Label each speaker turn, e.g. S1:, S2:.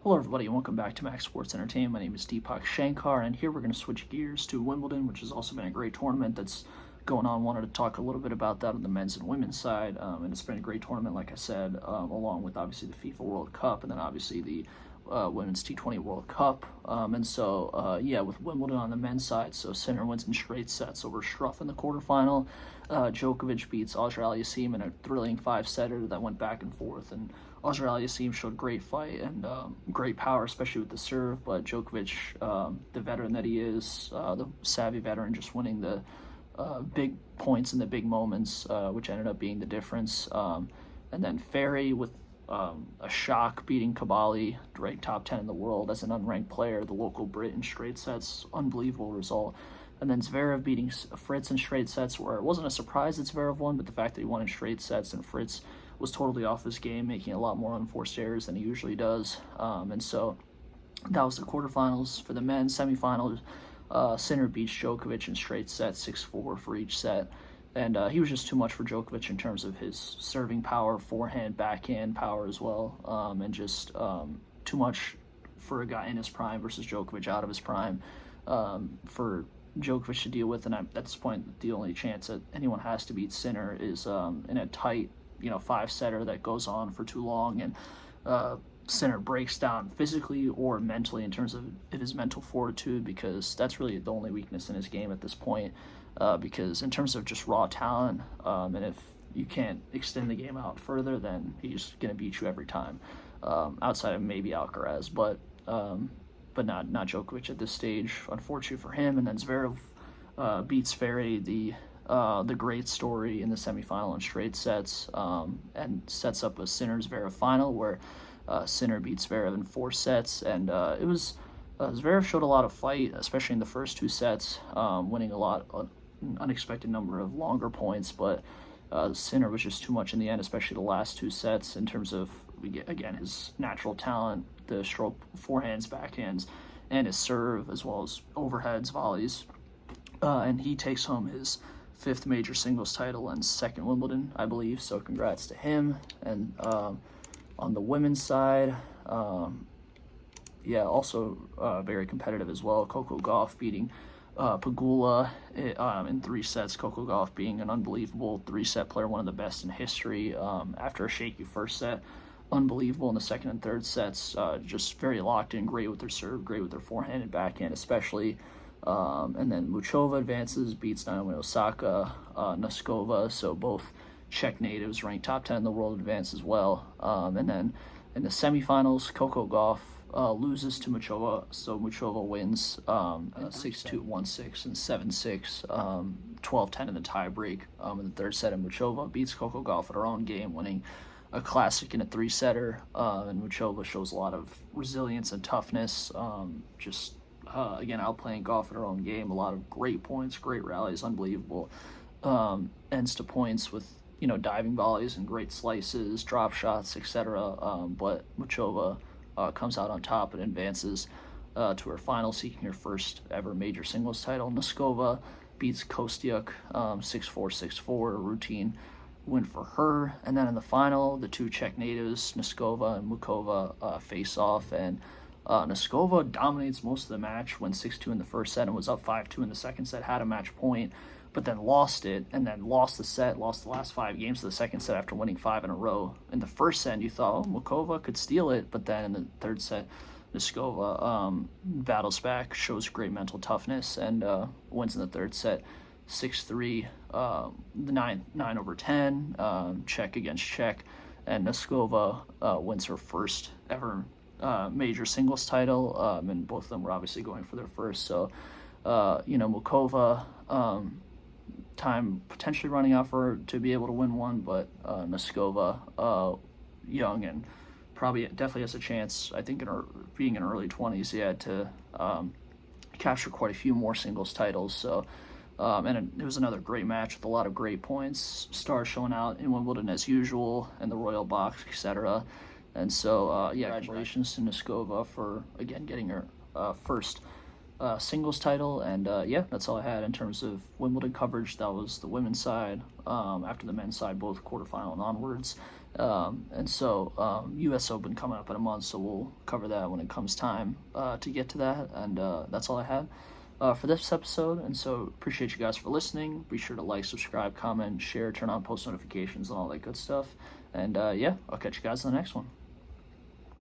S1: Hello everybody and welcome back to Max Sports Entertainment. My name is Deepak Shankar and here we're going to switch gears to Wimbledon, which has also been a great tournament that's going on. Wanted to talk a little bit about that on the men's and women's side, and it's been a great tournament, like I said, along with obviously the FIFA World Cup and then obviously the Women's T20 World Cup. With Wimbledon on the men's side, so Sinner wins in straight sets over Struff in the quarterfinal. Djokovic beats Auger-Aliassime in a thrilling five-setter that went back and forth, and Auger-Aliassime showed great fight and great power, especially with the serve, but Djokovic, the veteran that he is, the savvy veteran, just winning the big points in the big moments, which ended up being the difference. And then Ferry with a shock, beating Kabali, ranked top 10 in the world as an unranked player, the local Brit in straight sets, unbelievable result. And then Zverev beating Fritz in straight sets, where it wasn't a surprise that Zverev won, but the fact that he won in straight sets and Fritz was totally off his game, making a lot more unforced errors than he usually does. And so that was the quarterfinals. For the men, semifinals, Sinner beats Djokovic in straight sets, 6-4 for each set. And he was just too much for Djokovic in terms of his serving power, forehand, backhand power as well, and just too much for a guy in his prime versus Djokovic out of his prime for Djokovic to deal with. And at this point, the only chance that anyone has to beat Sinner is in a tight, five-setter that goes on for too long, and Sinner breaks down physically or mentally in terms of his mental fortitude, because that's really the only weakness in his game at this point. Because in terms of just raw talent, and if you can't extend the game out further, then he's going to beat you every time, outside of maybe Alcaraz, but not Djokovic at this stage, unfortunately for him. And then Zverev beats Ferry, the great story in the semifinal in straight sets, and sets up a Sinner-Zverev final where Sinner beats Zverev in 4 sets, and it was Zverev showed a lot of fight, especially in the first 2 sets, winning an unexpected number of longer points, but Sinner was just too much in the end, especially the last 2 sets in terms of, again, his natural talent, the stroke, forehands, backhands, and his serve, as well as overheads, volleys, and he takes home his 5th major singles title and 2nd Wimbledon, I believe, so congrats to him. And on the women's side, also very competitive as well. Coco Gauff beating Pegula in 3 sets. Coco Gauff being an unbelievable 3-set player, one of the best in history. After a shaky first set, unbelievable in the second and third sets. Just very locked in, great with their serve, great with their forehand and backhand especially. And then Muchova advances, beats Naomi Osaka, Noskova, so both Czech natives ranked top 10 in the world advance as well. And then in the semifinals, Coco Gauff loses to Muchova, so Muchova wins 6-2, 1-6, and 7-6, 12-10 in the tiebreak in the third set. And Muchova beats Coco Gauff at her own game, winning a classic in a 3-setter. And Muchova shows a lot of resilience and toughness, again, outplaying Gauff at her own game. A lot of great points, great rallies, unbelievable ends to points with diving volleys and great slices, drop shots, etc. But Muchova comes out on top and advances to her final, seeking her first ever major singles title. Noskova beats Kostyuk 6-4, 6-4, a routine win for her. And then in the final, the 2 Czech natives, Noskova and Mukova, face off, and Noskova dominates most of the match, went 6-2 in the first set and was up 5-2 in the second set, had a match point, but then lost it, and then lost the last 5 games of the second set after winning 5 in a row. In the first set, you thought, Mukova could steal it, but then in the third set, Noskova battles back, shows great mental toughness, and wins in the third set 6-3, 9/10, Czech against Czech, and Noskova wins her first ever major singles title, and both of them were obviously going for their first. So, Mukova, time potentially running out for her to be able to win one, but Noskova, young and definitely has a chance, I think, being in early 20s, to capture quite a few more singles titles. So, and it was another great match with a lot of great points, stars showing out in Wimbledon as usual, and the Royal Box, etc. And so, congratulations to Noskova for, again, getting her first singles title. And that's all I had in terms of Wimbledon coverage. That was the women's side. After the men's side, both quarterfinal and onwards. And so U.S. Open coming up in a month, so we'll cover that when it comes time to get to that. And that's all I had for this episode. And so appreciate you guys for listening. Be sure to like, subscribe, comment, share, turn on post notifications, and all that good stuff. And yeah, I'll catch you guys in the next one.